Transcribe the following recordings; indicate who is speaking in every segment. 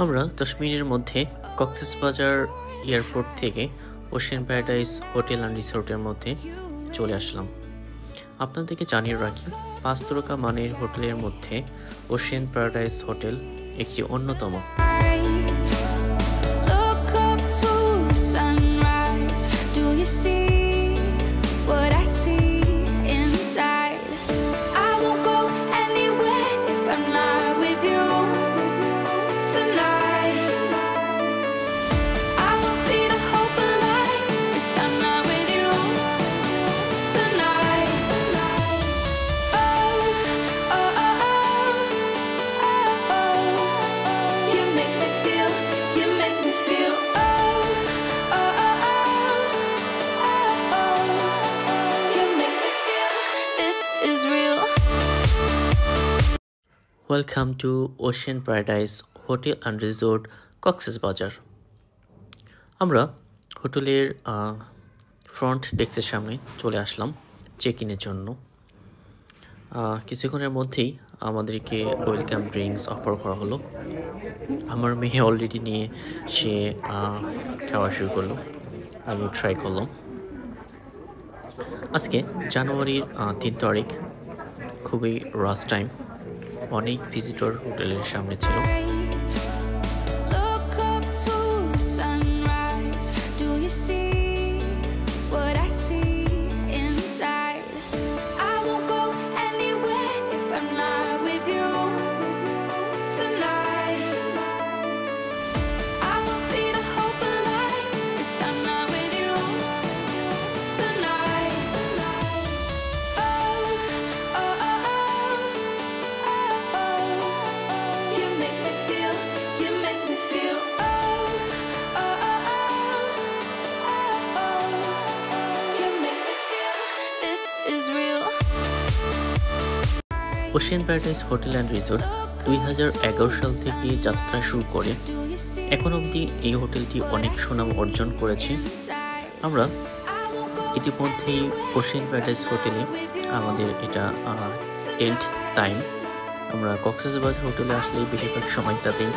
Speaker 1: আমরা 10 মিনিটের মধ্যে কক্সবাজার এয়ারপোর্ট থেকে ওশেন প্যারাডাইস হোটেল অ্যান্ড রিসোর্টের মধ্যে চলে আসলাম। আপনাদেরকে জানিয়ে রাখি, 5 তারকা মানের হোটেলের মধ্যে ওশেন প্যারাডাইস হোটেল একটি অন্যতম। Welcome to ocean paradise hotel and resort Cox's Bazar. আমরা হোটেলের ফ্রন্ট ডেস্কের সামনে চলে আসলাম চেক ইনের জন্য। কিছুক্ষণের মধ্যেই আমাদেরকে ওয়েলকাম ড্রিঙ্কস অফার করা হলো। আমার মেয়ে অলরেডি নিয়ে সে খাওয়া শুরু করলো, আমি ট্রাই করলাম। আজকে জানুয়ারির 3 তারিখ, খুবই রাশ টাইম, অনেক ভিজিটর হোটেলের সামনে ছিল। Ocean paradise hotel and resort 2011 সাল থেকে যাত্রা শুরু করে এখন অবধি এই হোটেলটি অনেক সুনাম অর্জন করেছে। আমরা ইতিমধ্যেই ওশেন প্যারাডাইস হোটেলে আমাদের এটা 10th টাইম। আমরা কক্সবাজার হোটেলে আসলে বেশিরভাগ সময়টাতেই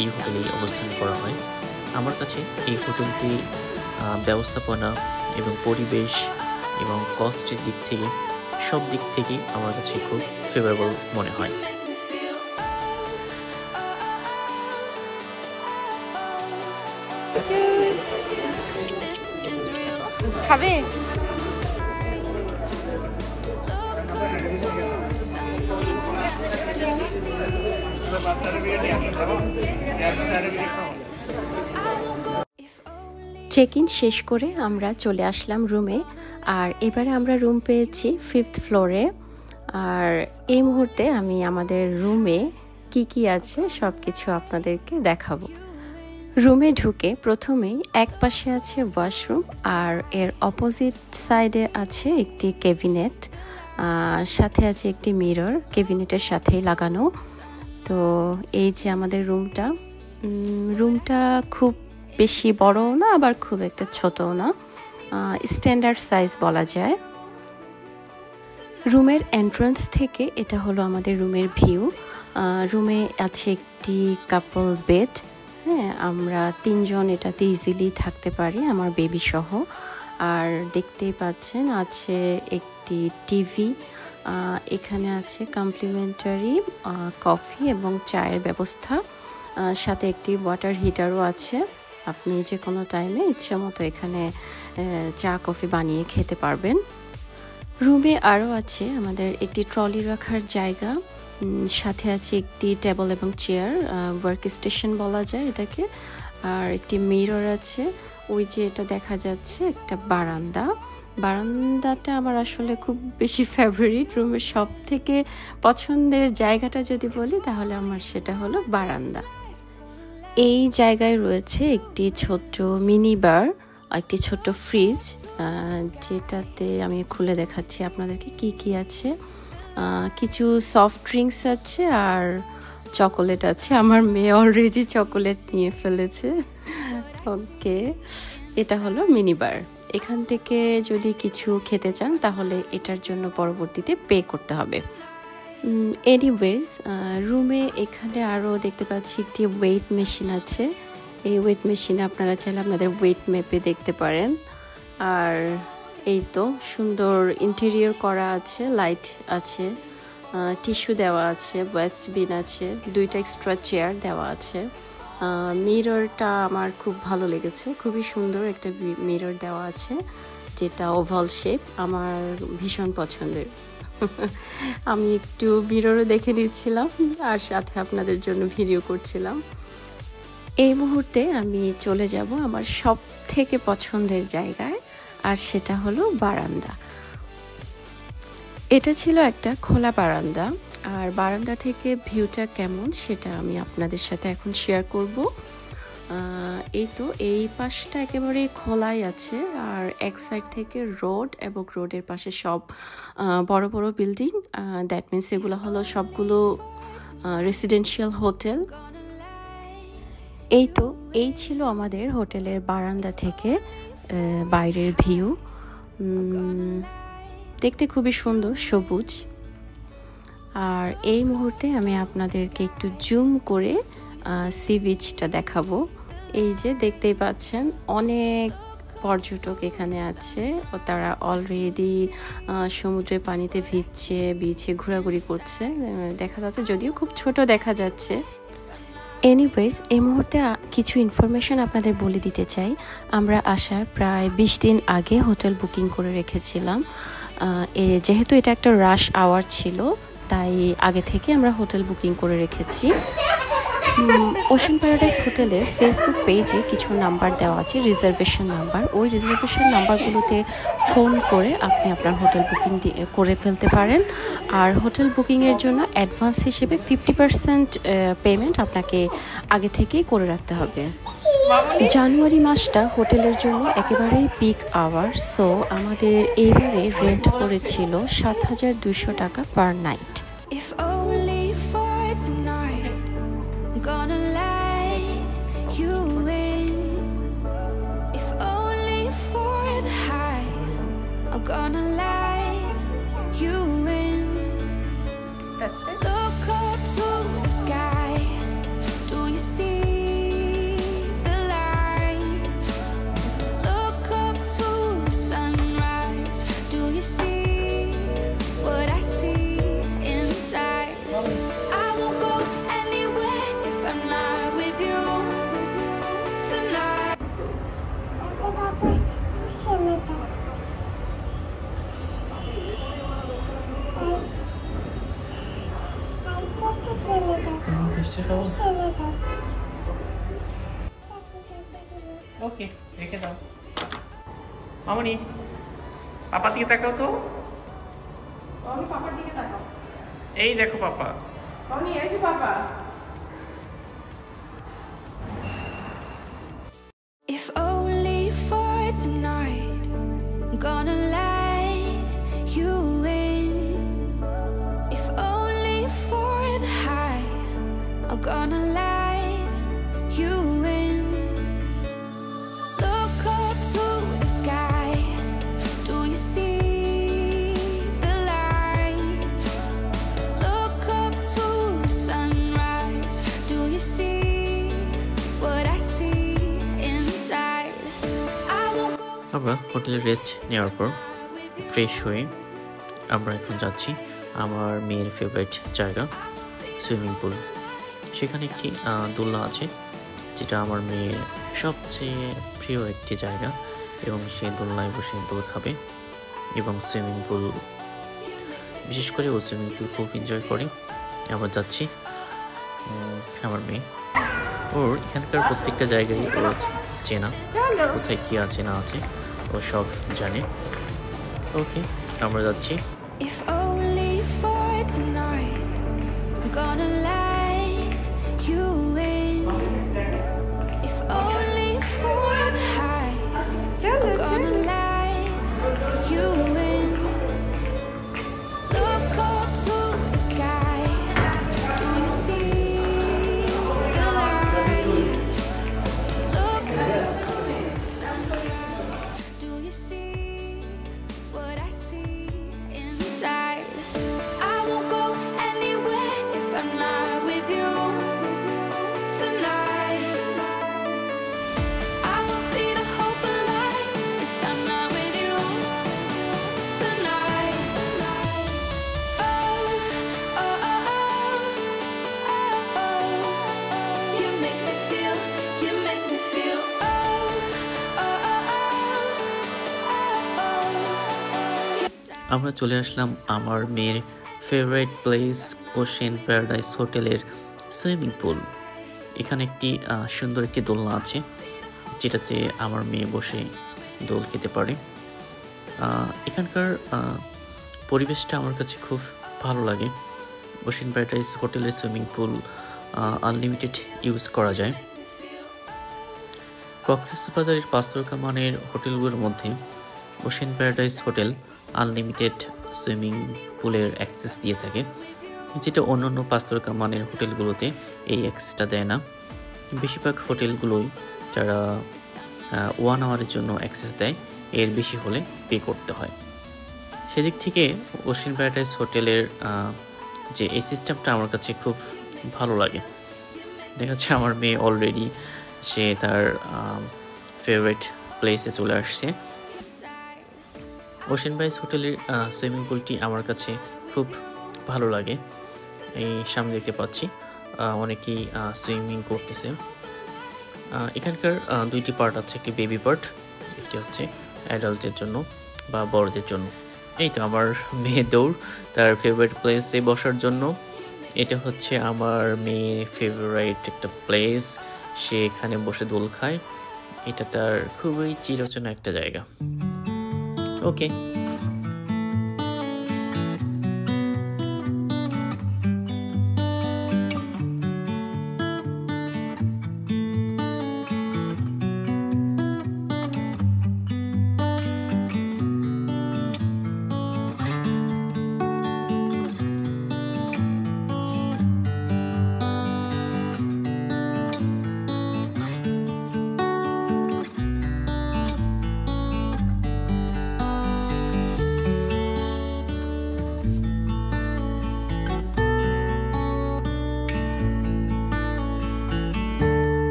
Speaker 1: এই হোটেলেই অবস্থান করা হয়। আমার কাছে এই হোটেলটি ব্যবস্থাপনা এবং পরিবেশ এবং কস্টের দিক থেকে সব দিক থেকেই আমার কাছে খুব ফেভারেবল মনে হয়।
Speaker 2: খাবে? চেক ইন শেষ করে আমরা চলে আসলাম রুমে। আর এবারে আমরা রুম পেয়েছি 5th ফ্লোরে। আর এই মুহূর্তে আমি আমাদের রুমে কি আছে সব কিছু আপনাদেরকে দেখাবো। রুমে ঢুকে প্রথমেই এক পাশে আছে ওয়াশরুম, আর এর অপোজিট সাইডে আছে একটি ক্যাবিনেট, সাথে আছে একটি মিরর ক্যাবিনেটের সাথেই লাগানো। তো এই যে আমাদের রুমটা খুব বেশি বড়ও না, আবার খুব একটা ছোটও না, স্ট্যান্ডার্ড সাইজ বলা যায়। রুমের এন্ট্রান্স থেকে এটা হলো আমাদের রুমের ভিউ। রুমে আছে একটি কাপল বেড। হ্যাঁ, আমরা 3 জন এটাতে ইজিলি থাকতে পারি, আমার বেবি সহ। আর দেখতেই পাচ্ছেন আছে একটি টিভি, এখানে আছে কমপ্লিমেন্টারি কফি এবং চায়ের ব্যবস্থা, সাথে একটি ওয়াটার হিটারও আছে। আপনি যে কোনো টাইমে ইচ্ছে মতো এখানে চা কফি বানিয়ে খেতে পারবেন। রুমে আরও আছে আমাদের একটি ট্রলি রাখার জায়গা, সাথে আছে একটি টেবিল এবং চেয়ার, ওয়ার্ক স্টেশন বলা যায় এটাকে। আর একটি মিরর আছে, ওই যে এটা দেখা যাচ্ছে একটা বারান্দাটা আমার আসলে খুব বেশি ফেভারিট। রুমের সব থেকে পছন্দের জায়গাটা যদি বলি তাহলে আমার সেটা হলো বারান্দা। এই জায়গায় রয়েছে একটি ছোট্ট মিনি বার, একটি ছোট্ট ফ্রিজ, যেটাতে আমি খুলে দেখাচ্ছি আপনাদেরকে কি আছে। কিছু সফট ড্রিঙ্কস আছে আর চকোলেট আছে। আমার মেয়ে অলরেডি চকোলেট নিয়ে ফেলেছে। ওকে, এটা হলো মিনি বার। এখান থেকে যদি কিছু খেতে চান তাহলে এটার জন্য পরবর্তীতে পে করতে হবে। এনিওয়েজ রুমে এখানে আরও দেখতে পাচ্ছি একটি ওয়েট মেশিন আছে। এই ওয়েট মেশিনে আপনারা চাইলে আপনাদের ওয়েট মেপে দেখতে পারেন। আর এই তো সুন্দর ইন্টেরিয়র করা আছে, লাইট আছে, টিস্যু দেওয়া আছে, ওয়েস্ট বিন আছে, 2টা এক্সট্রা চেয়ার দেওয়া আছে। মিররটা আমার খুব ভালো লেগেছে, খুবই সুন্দর একটা মিরর দেওয়া আছে যেটা ওভাল শেপ, আমার ভীষণ পছন্দের। আমি একটু মিররও দেখে নিচ্ছিলাম আর সাথে আপনাদের জন্য ভিডিও করছিলাম। এই মুহূর্তে আমি চলে যাব আমার সব থেকে পছন্দের জায়গায়, আর সেটা হলো বারান্দা। এটা ছিল একটা খোলা বারান্দা, আর বারান্দা থেকে ভিউটা কেমন সেটা আমি আপনাদের সাথে এখন শেয়ার করব। এই তো এই পাশটা একেবারে খোলাই আছে, আর এক সাইড থেকে রোড এবং রোডের পাশে সব বড় বড় বিল্ডিং, দ্যাট মিনস এগুলো হলো সবগুলো রেসিডেন্সিয়াল হোটেল। এই তো এই ছিল আমাদের হোটেলের বারান্দা থেকে বাইরের ভিউ। দেখতে খুবই সুন্দর, সবুজ। আর এই মুহূর্তে আমি আপনাদেরকে একটু জুম করে সি বিচটা দেখাবো। এই যে দেখতেই পাচ্ছেন অনেক পর্যটক এখানে আছে, তারা অলরেডি সমুদ্রের পানিতে ভিজছে, বিচে ঘোরাঘুরি করছে দেখা যাচ্ছে, যদিও খুব ছোট দেখা যাচ্ছে। এনিওয়েজ এই মুহূর্তে কিছু ইনফরমেশন আপনাদের বলে দিতে চাই। আমরা আসার প্রায় 20 দিন আগে হোটেল বুকিং করে রেখেছিলাম। যেহেতু এটা একটা রাশ আওয়ার ছিল, তাই আগে থেকে আমরা হোটেল বুকিং করে রেখেছি। ওশেন প্যারাডাইস হোটেলের ফেসবুক পেজে কিছু নাম্বার দেওয়া আছে, রিজার্ভেশন নাম্বার। ওই রিজার্ভেশন নাম্বারগুলোতে ফোন করে আপনি আপনার হোটেল বুকিং করে ফেলতে পারেন। আর হোটেল বুকিংয়ের জন্য অ্যাডভান্স হিসেবে 50% পেমেন্ট আপনাকে আগে থেকেই করে রাখতে হবে। জানুয়ারি মাসটা হোটেলের জন্য একেবারেই পিক আওয়ার, সো আমাদের এইবারে রেন্ট পড়েছিল 7,200 টাকা per night.
Speaker 3: Gonna let you in, if only for the high. I'm gonna let you in. Look up to the sky. Do you see the light? Look up to the sunrise. Do you see what I see inside? I won't go anywhere if I'm not with you tonight.
Speaker 1: ওকে, রেখে দাও। মামনি, পাপা দিকে তাকাও তো।
Speaker 4: পাপার দিকে তাকাও।
Speaker 1: এই দেখো পাপা।
Speaker 4: এই যে পাপা।
Speaker 3: If only for tonight, I'm gonna let you in. If only for the high, I'm gonna let you in. Look up to the sky. Do you see the light? Look up to the sunrise. Do you see what I see inside? I won't go.
Speaker 1: আমরা হোটেলে rest নেওয়ার পর fresh হয়ে আমরা এখন যাচ্ছি আমার মেয়ের ফেভারিট জায়গা, সুইমিং পুল। সেখানে একটি দোলনা আছে, যেটা আমার মেয়ের সবচেয়ে প্রিয় একটি জায়গা, এবং সে দোলনায় বসে দোল খাবে এবং সুইমিং পুল, বিশেষ করে ও সুইমিং পুল খুব এনজয় করে। আমরা যাচ্ছি, আমার মেয়ে ওর এখানকার প্রত্যেকটা জায়গায় ও চেনা, কোথায় কি আছে না আছে ও সব জানে। ওকে, আমরা যাচ্ছি।
Speaker 3: If only for tonight, I'm gonna let you in. If only for the high, I'm gonna let you in. Look up to the sky. Do you see the light? Look up to the sunrise. Do you see what I see inside? I won't go
Speaker 1: আমরা চলে আসলাম আমার মেয়ের favourite place ocean paradise হোটেলের swimming pool. এখানে একটি সুন্দর একটি দোলনা আছে, যেটাতে আমার মেয়ে বসে দোল খেতে পারে। এখানকার পরিবেশটা আমার কাছে খুব ভালো লাগে। ওশেন প্যারাডাইস হোটেলের সুইমিং পুল আনলিমিটেড ইউজ করা যায়। কক্সবাজারের 5 তারকা মানের হোটেলগুলোর মধ্যে ocean paradise hotel unlimited swimming পুলের অ্যাক্সেস দিয়ে থাকে, যেটা অন্যান্য 5 তারকা মানের হোটেলগুলোতে এই অ্যাক্সেসটা দেয় না। বেশিরভাগ হোটেলগুলোই যারা 1 আওয়ারের জন্য অ্যাক্সেস দেয়, এর বেশি হলে পে করতে হয়। সেদিক থেকে ওশেন প্যারাডাইস হোটেলের যে এই সিস্টেমটা আমার কাছে খুব ভালো লাগে। দেখা যাচ্ছে আমার মেয়ে অলরেডি সে তার ফেভারিট প্লেসে চলে আসছে। ওশেন প্যারাডাইস হোটেলের সুইমিং পুলটি আমার কাছে খুব ভালো লাগে। এই সামনে দেখতে পাচ্ছি অনেকেই সুইমিং করতেছে। এখানকার 2টি পার্ট আছে, একটি বেবি পার্ট, একটি হচ্ছে অ্যাডাল্টের জন্য বা বড়দের জন্য। এই তো আমার মেয়ে দৌড় তার ফেভারিট প্লেসে বসার জন্য। এটা হচ্ছে আমার মেয়ে ফেভারিট একটা প্লেস, সে এখানে বসে দোল খায়। এটা তার খুবই চিরচেনা একটা জায়গা। ওকে,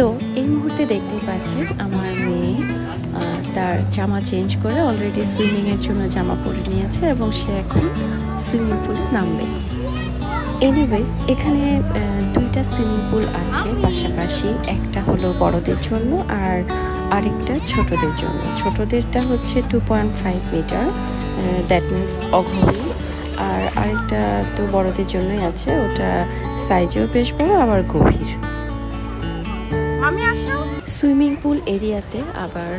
Speaker 2: তো এই মুহূর্তে দেখতেই পাচ্ছেন আমার মেয়ে তার জামা চেঞ্জ করে অলরেডি সুইমিংয়ের জন্য জামা পরে নিয়েছে এবং সে এখন সুইমিং পুলে নামবে। এনিওয়েজ, এখানে 2টা সুইমিং পুল আছে পাশাপাশি, একটা হলো বড়দের জন্য আর আরেকটা ছোটদের জন্য। ছোটদেরটা হচ্ছে 2.5 মিটার, দ্যাট মিনস অঘরি, আর আরেকটা তো বড়দের জন্যই আছে, ওটা সাইজেও বেশ বড় আবার গভীর। সুইমিং পুল এরিয়াতে আবার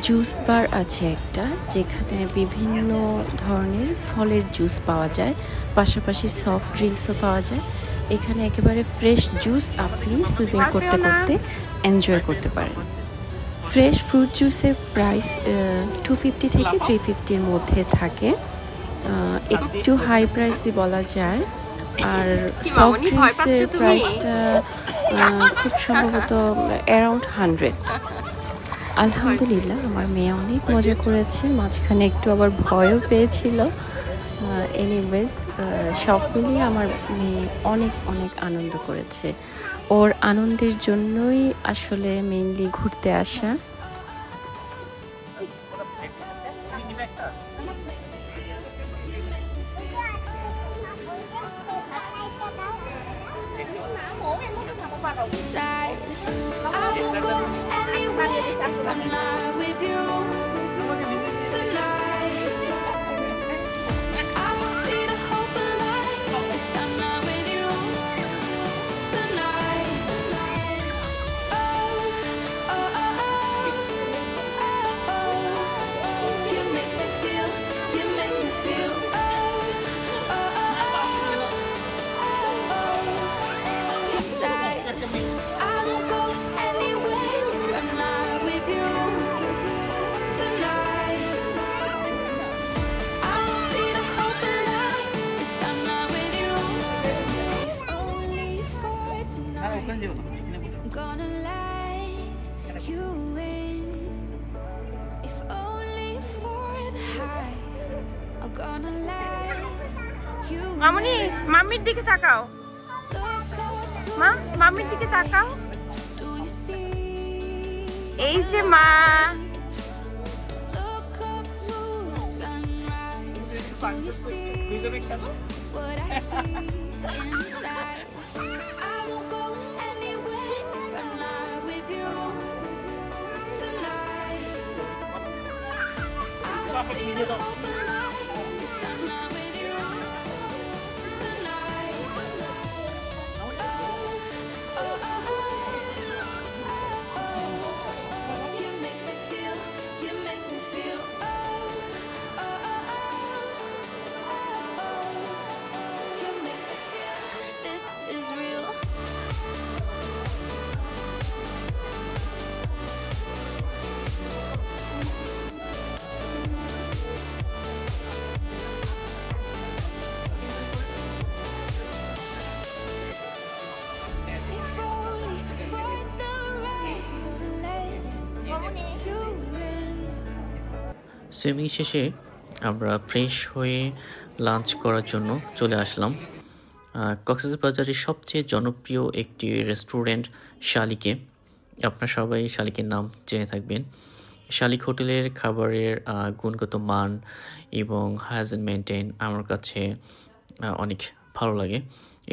Speaker 2: জুস বার আছে একটা, যেখানে বিভিন্ন ধরনের ফলের জুস পাওয়া যায়, পাশাপাশি সফট ড্রিঙ্কসও পাওয়া যায়। এখানে একেবারে ফ্রেশ জুস আপনি সুইমিং করতে করতে এনজয় করতে পারেন। ফ্রেশ ফ্রুট জুসের প্রাইস 250 থেকে 350-র মধ্যে থাকে, একটু হাই প্রাইসই বলা যায়। আর সফট ড্রিঙ্কসের প্রাইসটা খুব সম্ভবত অ্যারাউন্ড 100। আলহামদুলিল্লাহ আমার মেয়ে অনেক মজা করেছে, মাঝখানে একটু আবার ভয়ও পেয়েছিল। এনিওয়েজ, সব মিলিয়ে আমার মেয়ে অনেক অনেক আনন্দ করেছে। ওর আনন্দের জন্যই আসলে মেইনলি ঘুরতে আসা।
Speaker 3: Inside, I won't go anywhere if I'm not with you tonight. I will see the hope of life if I'm not with you tonight. Oh, oh, oh, oh, oh. You make me feel, you make me feel. Oh, oh, oh, oh. Inside. I won't go anywhere if I'm not with you tonight. I will see the hope of life if I'm not with you. If only for tonight, I'm gonna let you in. If gonna let you
Speaker 4: মামুনি মাম্মির দিকে তাকাও,
Speaker 3: look up to
Speaker 4: মা
Speaker 3: the
Speaker 4: মাম্মির দিকে
Speaker 3: sky.
Speaker 4: তাকাও।
Speaker 3: Do you see?
Speaker 4: এই যে মা,
Speaker 3: Look up to the sunrise. Do you see what I see inside? I won't go anywhere if I'm not with you tonight. I will feel hope alive if I'm not with you tonight. Oh, oh, oh, oh. You make me feel, you make me feel. Oh, oh, oh, oh. You make me feel this is real. If only for the rise, I'm gonna let you in.
Speaker 1: Swimming শেষে আমরা fresh হয়ে lunch করার জন্য চলে আসলাম কক্সবাজারের সবচেয়ে জনপ্রিয় একটি রেস্টুরেন্ট শালিকে। আপনারা সবাই শালিকের নাম জেনে থাকবেন। শালিক হোটেলের খাবারের গুণগত মান এবং হাইজিন মেনটেন আমার কাছে অনেক ভালো লাগে।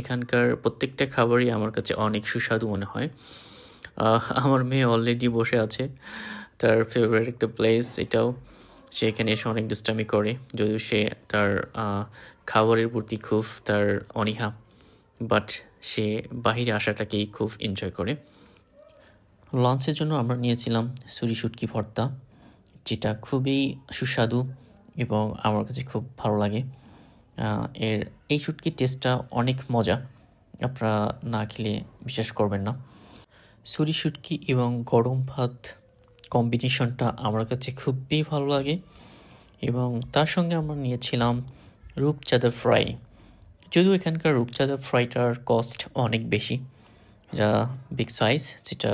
Speaker 1: এখানকার প্রত্যেকটা খাবারই আমার কাছে অনেক সুস্বাদু মনে হয়। আমার মেয়ে অলরেডি বসে আছে, তার ফেভারিট একটা প্লেস এটাও। সে এখানে এসে অনেক দুষ্টামি করে, যদিও সে তার খাবারের প্রতি খুব তার অনীহা, বাট সে বাহিরে আসাটাকেই খুব এনজয় করে। লাঞ্চের জন্য আমরা নিয়েছিলাম ছুরি শুটকি ভর্তা, যেটা খুবই সুস্বাদু এবং আমার কাছে খুব ভালো লাগে। এই শুটকির টেস্টটা অনেক মজা, আপনারা না খেলে বিশ্বাস করবেন না। ছুরি শুটকি এবং গরম ভাত কম্বিনেশনটা আমার কাছে খুবই ভালো লাগে। এবং তার সঙ্গে আমরা নিয়েছিলাম রূপচাঁদা ফ্রাই। যদিও এখানকার রূপচাঁদা ফ্রাইটার কস্ট অনেক বেশি, এটা বিগ সাইজ, যেটা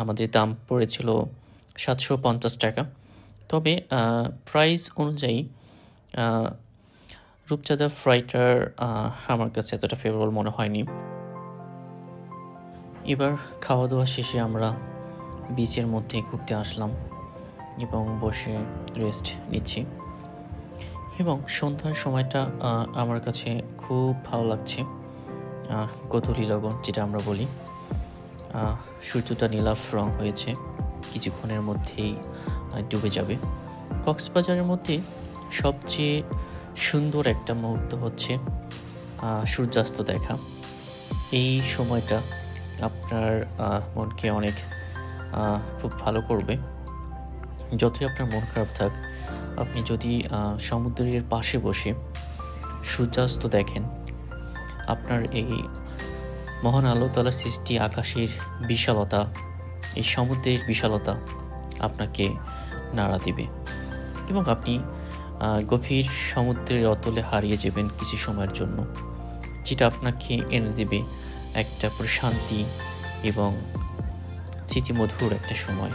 Speaker 1: আমাদের দাম পড়েছিল 750 টাকা। তবে প্রাইস অনুযায়ী রূপচাঁদা ফ্রাইটার আমার কাছে এতটা ফেভারেবল মনে হয়নি। এবার খাওয়া দাওয়া শেষে আমরা বিচের মধ্যে ঘুরতে আসলাম এবং বসে রেস্ট নিচ্ছি। এবং সন্ধ্যার সময়টা আমার কাছে খুব ভালো লাগছে। গোধূলি লগন যেটা আমরা বলি, সূর্যটা নীলাভ রং হয়েছে, কিছুক্ষণের মধ্যেই ডুবে যাবে। কক্সবাজারের মধ্যে সবচেয়ে সুন্দর একটা মুহূর্ত হচ্ছে সূর্যাস্ত দেখা। এই সময়টা আপনার মনকে অনেক খুব ভালো করবে। যতই আপনার মন খারাপ থাক, আপনি যদি সমুদ্রের পাশে বসে সূর্যাস্ত দেখেন, আপনার এই মহান আল্লাহ তাআলার সৃষ্টি আকাশের বিশালতা, এই সমুদ্রের বিশালতা আপনাকে নাড়া দিবে এবং আপনি গভীর সমুদ্রের অতলে হারিয়ে যাবেন কিছু সময়ের জন্য, যেটা আপনাকে এনে দেবে একটা প্রশান্তি এবং স্মৃতিমধুর একটা সময়।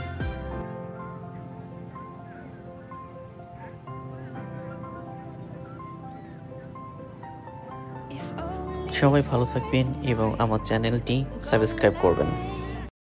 Speaker 1: সবাই ভালো থাকবেন এবং আমার চ্যানেলটি সাবস্ক্রাইব করবেন।